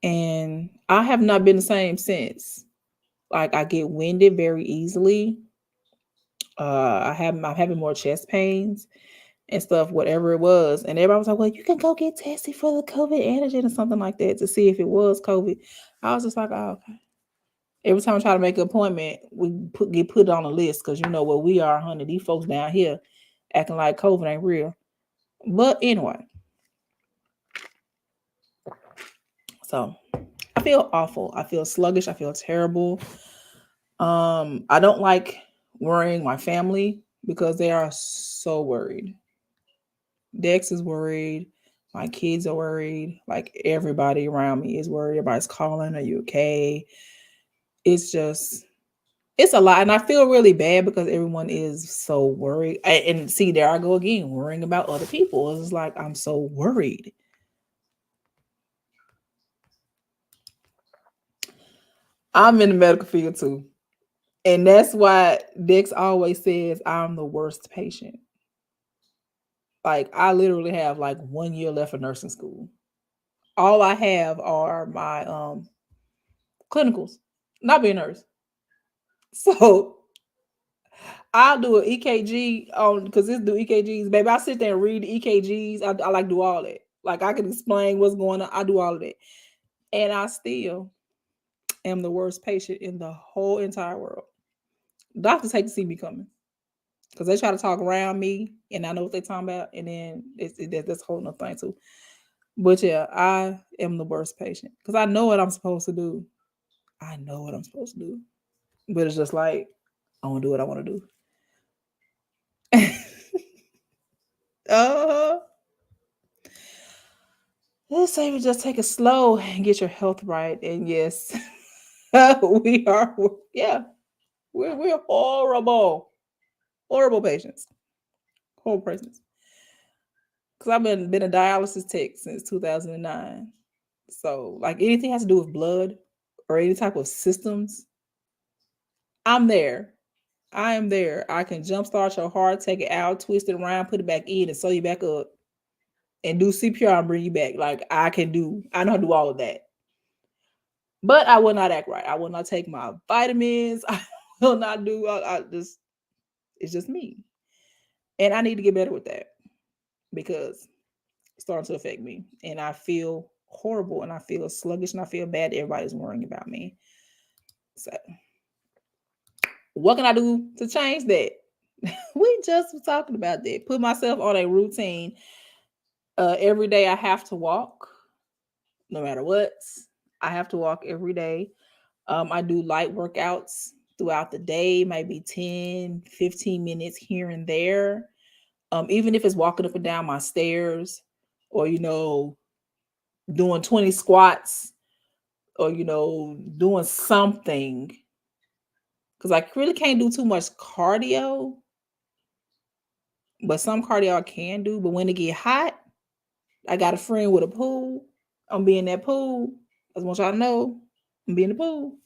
And I have not been the same since. Like I get winded very easily. I'm having more chest pains and stuff, whatever it was. And everybody was like, well, you can go get tested for the COVID antigen or something like that to see if it was COVID. I was just like, oh, okay. Every time I try to make an appointment, we get put on a list because you know where we are, honey. These folks down here acting like COVID ain't real. But anyway, so I feel awful. I feel sluggish. I feel terrible. I don't like worrying my family because they are so worried. Dex is worried. My kids are worried. Like everybody around me is worried. Everybody's calling, are you okay? It's just, it's a lot. And I feel really bad because everyone is so worried. And see, there I go again, worrying about other people. It's like, I'm so worried. I'm in the medical field too. And that's why Dex always says I'm the worst patient. Like I literally have like 1 year left of nursing school. All I have are my clinicals, not being a nurse. So I'll do an EKG on because this do EKGs, baby. I sit there and read the EKGs. I like do all that. Like I can explain what's going on. I do all of that, and I still am the worst patient in the whole entire world. Doctors hate to see me coming because they try to talk around me, and I know what they're talking about, and then that's a whole nother thing too. But yeah, I am the worst patient because I know what I'm supposed to do. I know what I'm supposed to do, but it's just like I want to do what I want to do. uh, let's say we just take it slow and get your health right. And yes, we are. Yeah, we're horrible, horrible patients, horrible patients. Because I've been a dialysis tech since 2009. So like anything has to do with blood or any type of systems, I'm there. I am there. I can jumpstart your heart, take it out, twist it around, put it back in, and sew you back up, and do CPR and bring you back. Like I know how to do all of that. But I will not act right. I will not take my vitamins. I will not do. It's just me, and I need to get better with that because it's starting to affect me, and I feel horrible, and I feel sluggish, and I feel bad. Everybody's worrying about me. So, what can I do to change that? We just were talking about that. Put myself on a routine. Every day I have to walk, no matter what. I have to walk every day. I do light workouts throughout the day, maybe 10, 15 minutes here and there. Even if it's walking up and down my stairs or, doing 20 squats or, doing something. Because I really can't do too much cardio, but some cardio I can do. But when it get hot, I got a friend with a pool. I'm be in that pool. I just want y'all to know I'm be in the pool.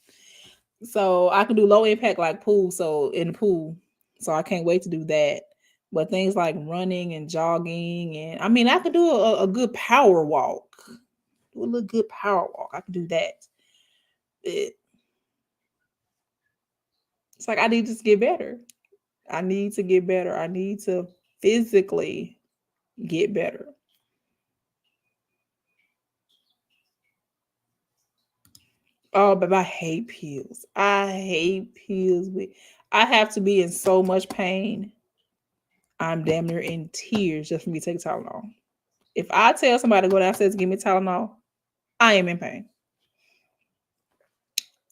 So I can do low impact like pool. So in the pool. So I can't wait to do that. But things like running and jogging, and I mean, I could do a good power walk. Do a little good power walk. I can do that. It, it's like I need to just get better. I need to get better. I need to physically get better. Oh, but I hate pills. I hate pills. I have to be in so much pain. I'm damn near in tears just for me to take Tylenol. If I tell somebody to go downstairs and give me Tylenol, I am in pain.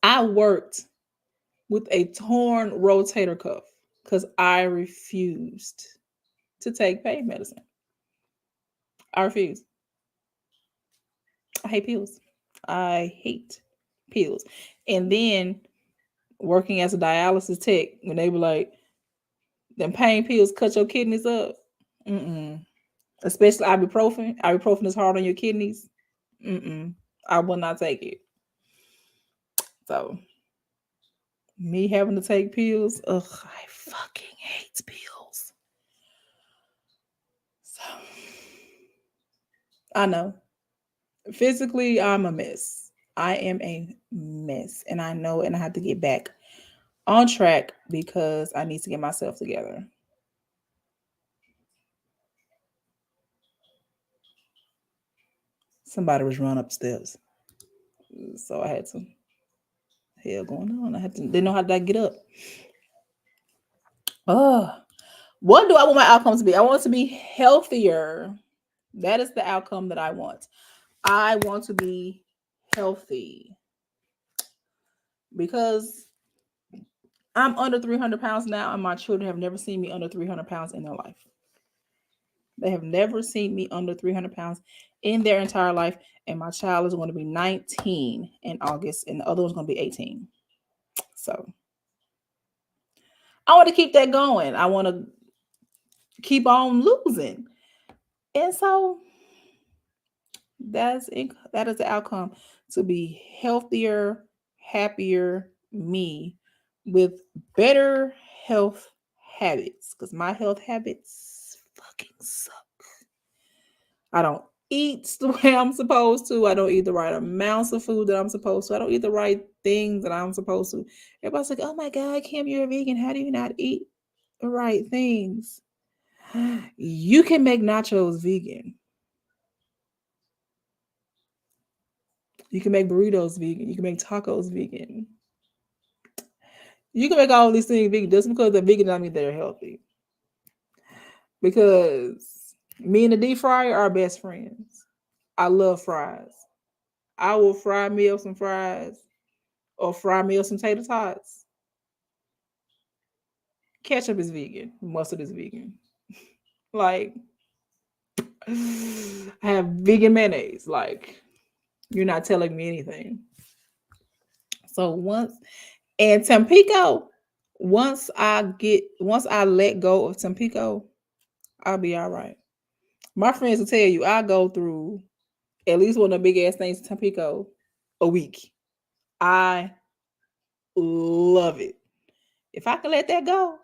I worked with a torn rotator cuff because I refused to take pain medicine. I refuse. I hate pills. I hate pills. And then working as a dialysis tech, when they were like, them pain pills cut your kidneys up. Mm-mm. Especially ibuprofen. Ibuprofen is hard on your kidneys. Mm-mm. I will not take it. So me having to take pills, ugh, I fucking hate pills. So I know. Physically, I'm a mess. I am a mess. And I know, and I have to get back on track because I need to get myself together. Somebody was running up the steps. So I had some hell going on. I had to didn't know how to get up. Oh, what do I want my outcomes to be? I want to be healthier. That is the outcome that I want. I want to be healthy because I'm under 300 pounds now, and my children have never seen me under 300 pounds in their life. They have never seen me under 300 pounds in their entire life. And my child is going to be 19 in August, and the other one's going to be 18. So I want to keep that going. I want to keep on losing. And so that is the outcome, to be healthier, happier me with better health habits, because my health habits fucking suck. I don't eat the way I'm supposed to. I don't eat the right amounts of food that I'm supposed to. I don't eat the right things that I'm supposed to. Everybody's like, oh my God, Kim, you're a vegan. How do you not eat the right things? You can make nachos vegan. You can make burritos vegan. You can make tacos vegan. You can make all these things vegan. Just because they're vegan doesn't mean they're healthy. Because me and the deep fryer are best friends. I love fries. I will fry me up some fries or fry me up some tater tots. Ketchup is vegan. Mustard is vegan. Like, I have vegan mayonnaise. Like, you're not telling me anything. So and Tampico, once I let go of Tampico, I'll be all right. My friends will tell you I go through at least one of the big ass things in Tampico a week. I love it. If I can let that go,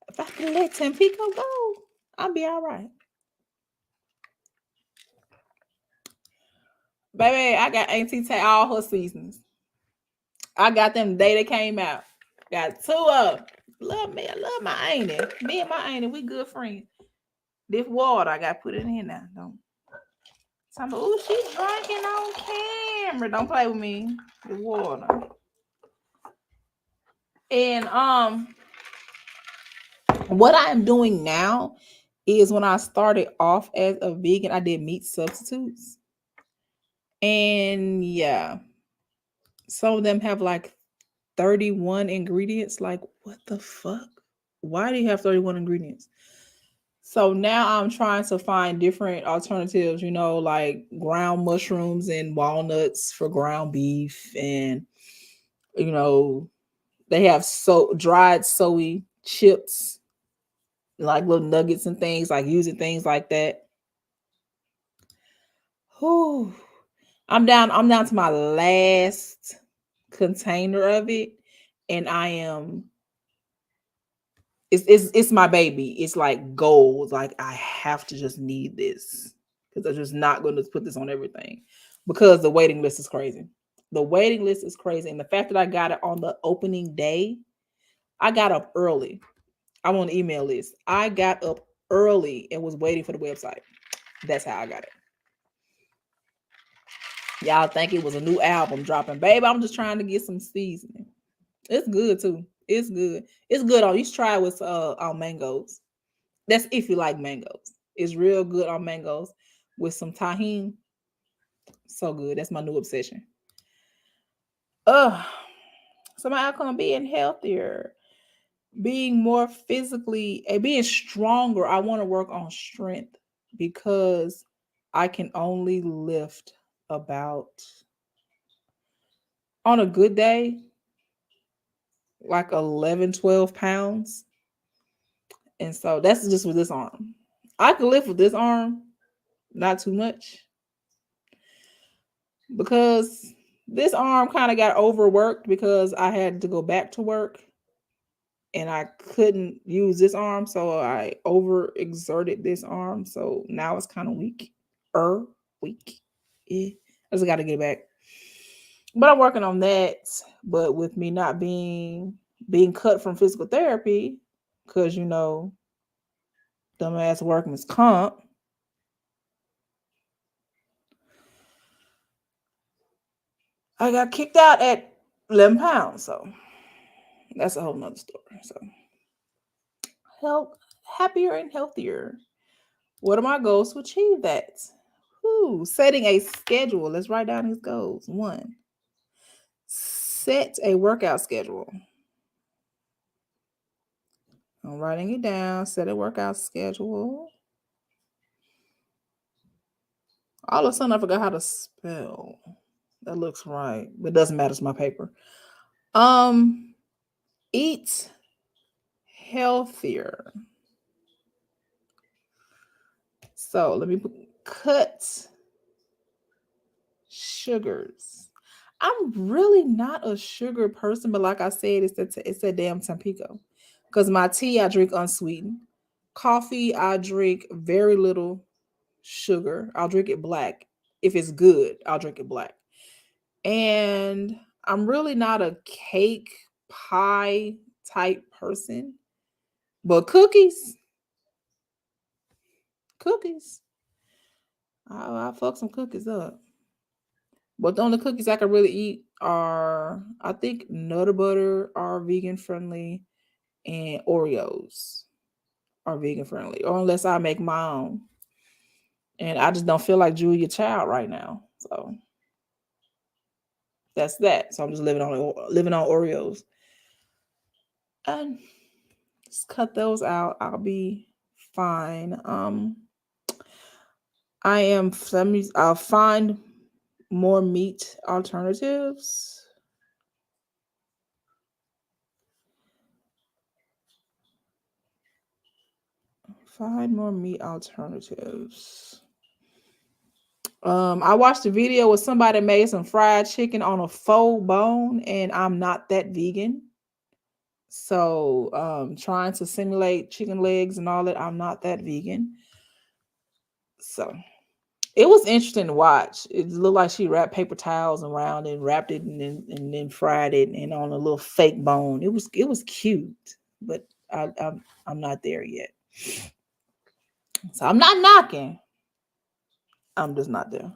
if I can let Tampico go, I'll be all right. Baby, I got Auntie Tay all her seasons. I got them the day they came out. Got two of them. Love me. I love my auntie. Me and my auntie, we good friends. This water, I got to put it in now. Don't. Somebody, oh, she's drinking on camera. Don't play with me. The water. And what I am doing now is, when I started off as a vegan, I did meat substitutes. And yeah, some of them have like 31 ingredients. Like, what the fuck? Why do you have 31 ingredients? So now I'm trying to find different alternatives, like ground mushrooms and walnuts for ground beef. And, they have dried soy chips like little nuggets and things, like using things like that. Whew. I'm down to my last container of it, and I am it's my baby. It's like gold. Like I have to just need this because I'm just not going to put this on everything because the waiting list is crazy. The waiting list is crazy, and the fact that I got it on the opening day, I got up early. I'm on the email list. I got up early and was waiting for the website. That's how I got it. Y'all think it was a new album dropping, baby? I'm just trying to get some seasoning. It's good too. It's good. It's good on. You should try it with on mangoes. That's if you like mangoes. It's real good on mangoes with some tahini. So good. That's my new obsession. So my outcome being healthier, being more physically, and being stronger. I want to work on strength because I can only lift about on a good day like 11, 12 pounds. And so that's just with this arm. I can lift with this arm, not too much, because this arm kind of got overworked because I had to go back to work and I couldn't use this arm. So I overexerted this arm. So now it's kind of weak. Weak. Yeah. I just got to get back. But I'm working on that. But with me not being cut from physical therapy, because dumbass workman's comp. I got kicked out at 11 pounds. So that's a whole nother story. So health, happier and healthier. What are my goals to achieve that? Setting a schedule. Let's write down his goals. 1, set a workout schedule. I'm writing it down. Set a workout schedule. All of a sudden, I forgot how to spell. That looks right, but it doesn't matter. It's my paper. Eat healthier. So let me cut sugars. I'm really not a sugar person, but like I said, it's that damn Tampico. Because my tea I drink unsweetened. Coffee I drink very little sugar. I'll drink it black. If it's good, I'll drink it black. And I'm really not a cake pie type person. But cookies. I'll fuck some cookies up. But the only cookies I can really eat are, I think, Nutter Butter are vegan friendly and Oreos are vegan friendly, or unless I make my own. And I just don't feel like Julia Child right now. So that's that. So I'm just living on Oreos. And just cut those out. I'll be fine. I'll find more meat alternatives. Find more meat alternatives. I watched a video where somebody made some fried chicken on a faux bone, and I'm not that vegan. So trying to simulate chicken legs and all that, I'm not that vegan. So it was interesting to watch. It looked like she wrapped paper towels around and wrapped it and then fried it and on a little fake bone. It was cute, but I'm not there yet. So I'm not knocking. I'm just not there.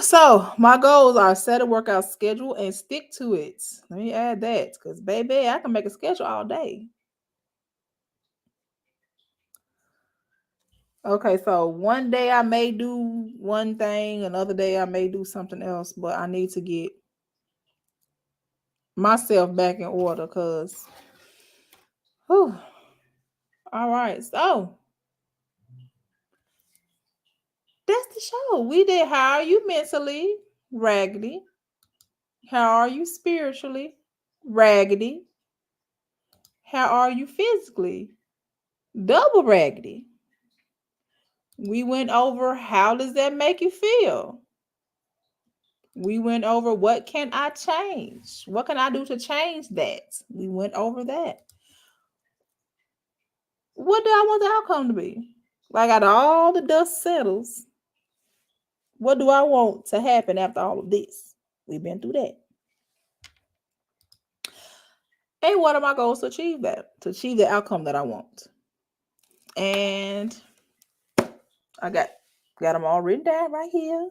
So my goals are set a workout schedule and stick to it. Let me add that because baby, I can make a schedule all day. Okay, so one day I may do one thing, another day I may do something else, but I need to get myself back in order because all right. So that's the show. We did how are you mentally? Raggedy. How are you spiritually? Raggedy. How are you physically? Double raggedy. We went over how does that make you feel? We went over what can I change? What can I do to change that? We went over that. What do I want the outcome to be? Like out of all the dust settles, what do I want to happen after all of this? We've been through that. And what are my goals to achieve that? To achieve the outcome that I want. And I got them all written down right here.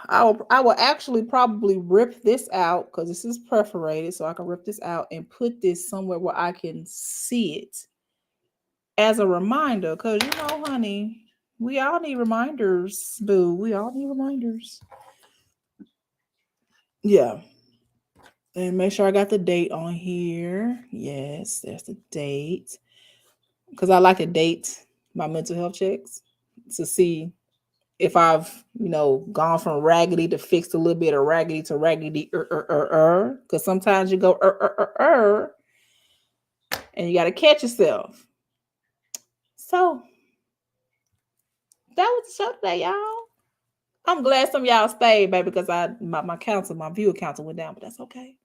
I will actually probably rip this out because this is perforated, so I can rip this out and put this somewhere where I can see it as a reminder. Because honey, we all need reminders, boo. We all need reminders. Yeah. And make sure I got the date on here. Yes, there's the date. Because I like to date my mental health checks to see if I've, gone from raggedy to fixed a little bit or raggedy to raggedy, because sometimes you go, and you got to catch yourself. So that was the show today, y'all. I'm glad some of y'all stayed, baby, because my viewer count went down, but that's okay.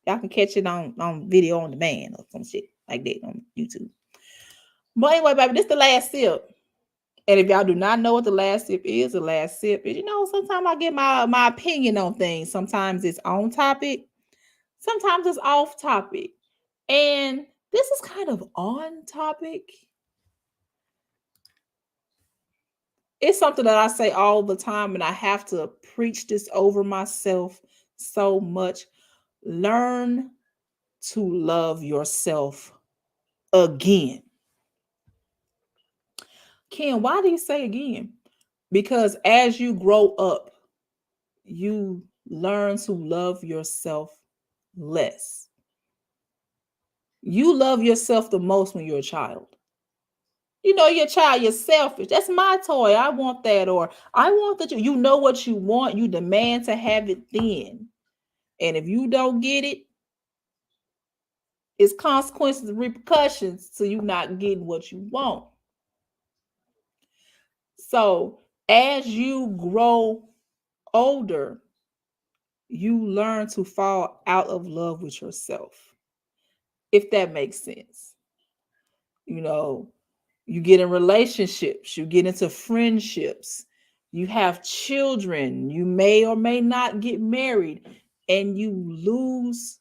Y'all can catch it on video on demand or some shit like that on YouTube. But anyway, baby, this is the last sip. And if y'all do not know what the last sip is, sometimes I get my opinion on things. Sometimes it's on topic. Sometimes it's off topic. And this is kind of on topic. It's something that I say all the time, and I have to preach this over myself so much. Learn to love yourself again. Ken, why do you say again? Because as you grow up, you learn to love yourself less. You love yourself the most when you're a child. You're a child, you're selfish. That's my toy. I want that. Or I want that. You know what you want. You demand to have it then. And if you don't get it, it's consequences and repercussions to you not getting what you want. So as you grow older, you learn to fall out of love with yourself, if that makes sense. You get in relationships, you get into friendships, you have children, you may or may not get married, and you lose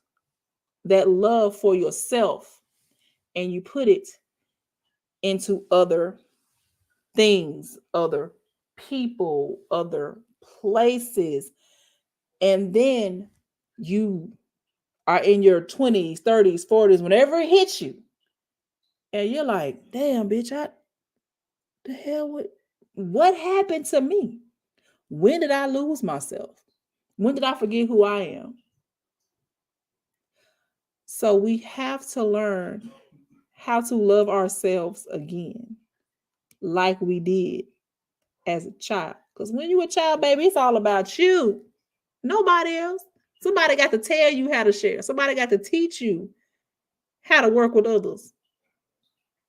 that love for yourself and you put it into other things, other people, other places. And then you are in your 20s, 30s, 40s, whenever it hits you. And you're like, damn, bitch, the hell, what happened to me? When did I lose myself? When did I forget who I am? So we have to learn how to love ourselves again, like we did as a child. Because when you're a child, baby, it's all about you. Nobody else. Somebody got to tell you how to share. Somebody got to teach you how to work with others.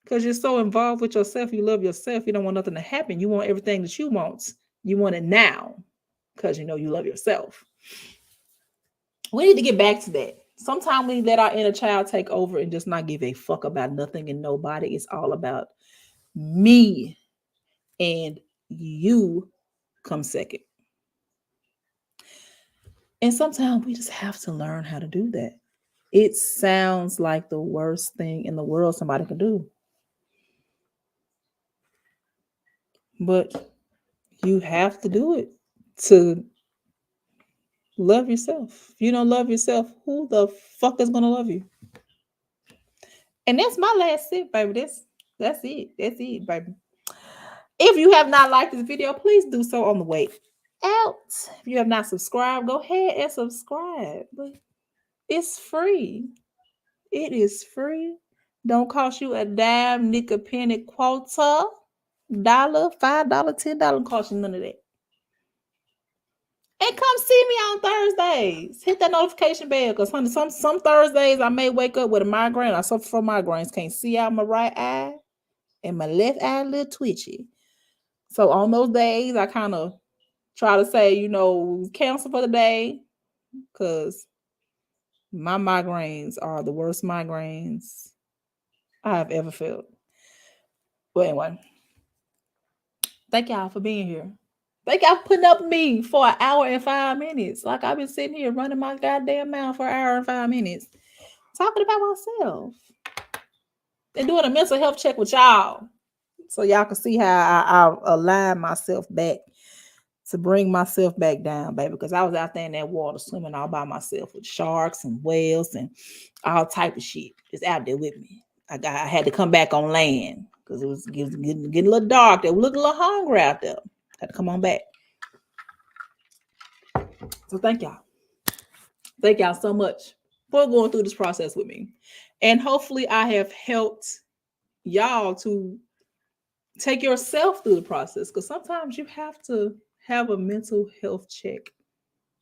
Because you're so involved with yourself, you love yourself, you don't want nothing to happen. You want everything that you want. You want it now because you love yourself. We need to get back to that. Sometimes we let our inner child take over and just not give a fuck about nothing and nobody. It's all about me, and you come second. And sometimes we just have to learn how to do that. It sounds like the worst thing in the world somebody can do. But you have to do it to love yourself. If you don't love yourself, who the fuck is going to love you? And that's my last sip, baby. That's it. That's it, baby. If you have not liked this video, please do so on the way out. If you have not subscribed, go ahead and subscribe. But it's free. It is free. Don't cost you a dime, nick, a penny, quarter, $1, $5, $10. Don't cost you none of that. And come see me on Thursdays. Hit that notification bell, because honey, some Thursdays I may wake up with a migraine. I suffer from migraines. Can't see out my right eye, and my left eye a little twitchy. So on those days, I kind of try to say, cancel for the day, because my migraines are the worst migraines I have ever felt. But anyway, thank y'all for being here. Thank y'all for putting up with me for an hour and 5 minutes. Like, I've been sitting here running my goddamn mouth for an hour and 5 minutes, talking about myself and doing a mental health check with y'all, so y'all can see how I align myself back to bring myself back down, baby. Because I was out there in that water swimming all by myself with sharks and whales and all type of shit. Just out there with me. I had to come back on land because it was getting a little dark. They were looking a little hungry out there. Had to come on back. So thank y'all. Thank y'all so much for going through this process with me. And hopefully I have helped y'all to take yourself through the process, because sometimes you have to have a mental health check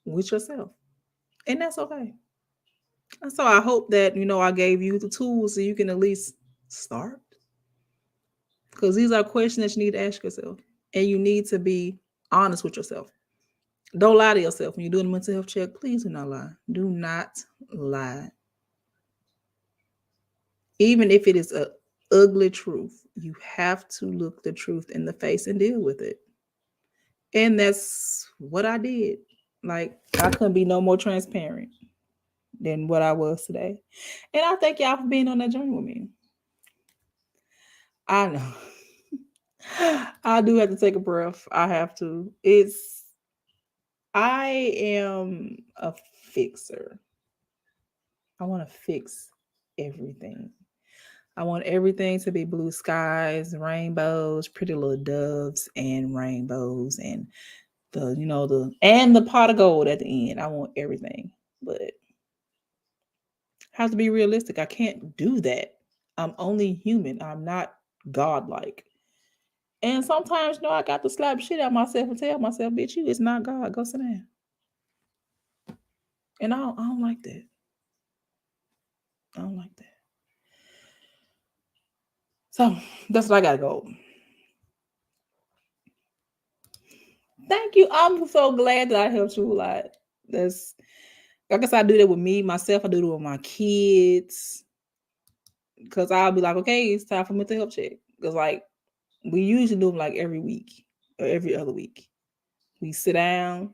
with yourself, and that's okay. And so I hope that I gave you the tools so you can at least start, because these are questions that you need to ask yourself, and you need to be honest with yourself. Don't lie to yourself when you're doing a mental health check. Please do not lie. Do not lie. Even if it is a ugly truth, you have to look the truth in the face and deal with it. And that's what I did. Like, I couldn't be no more transparent than what I was today. And I thank y'all for being on that journey with me. I know. I do have to take a breath. I have to. I am a fixer. I want to fix everything. I want everything to be blue skies, rainbows, pretty little doves, and rainbows, and the pot of gold at the end. I want everything, but I have to be realistic. I can't do that. I'm only human. I'm not godlike. And sometimes, I got to slap shit out myself and tell myself, bitch, you is not God. Go sit down. And I don't like that. I don't like that. So that's what I gotta go. Thank you. I'm so glad that I helped you a lot. That's, I guess I do that with me, myself. I do it with my kids. Because I'll be like, okay, it's time for mental health check. Because we usually do them every week or every other week. We sit down,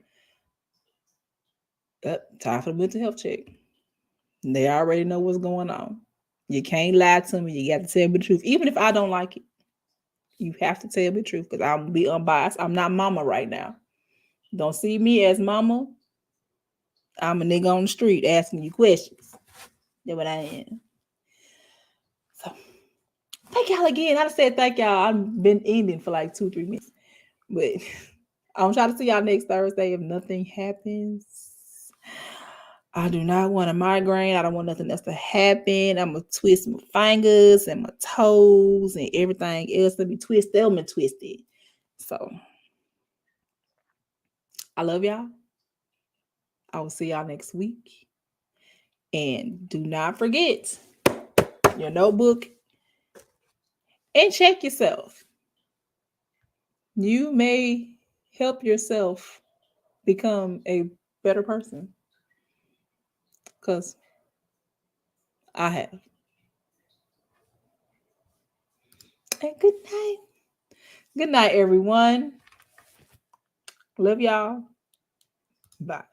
time for the mental health check. And they already know what's going on. You can't lie to me. You got to tell me the truth. Even if I don't like it, you have to tell me the truth, because I'll be unbiased. I'm not mama right now. Don't see me as mama. I'm a nigga on the street asking you questions. That's what I am. So thank y'all again. I said thank y'all. I've been ending for 2-3 minutes. But I'm trying to see y'all next Thursday if nothing happens. I do not want a migraine. I don't want nothing else to happen. I'm going to twist my fingers and my toes and everything else to be twisted. I'm twisted. So I love y'all. I will see y'all next week. And do not forget your notebook and check yourself. You may help yourself become a better person, because I have. And good night. Good night, everyone. Love y'all. Bye.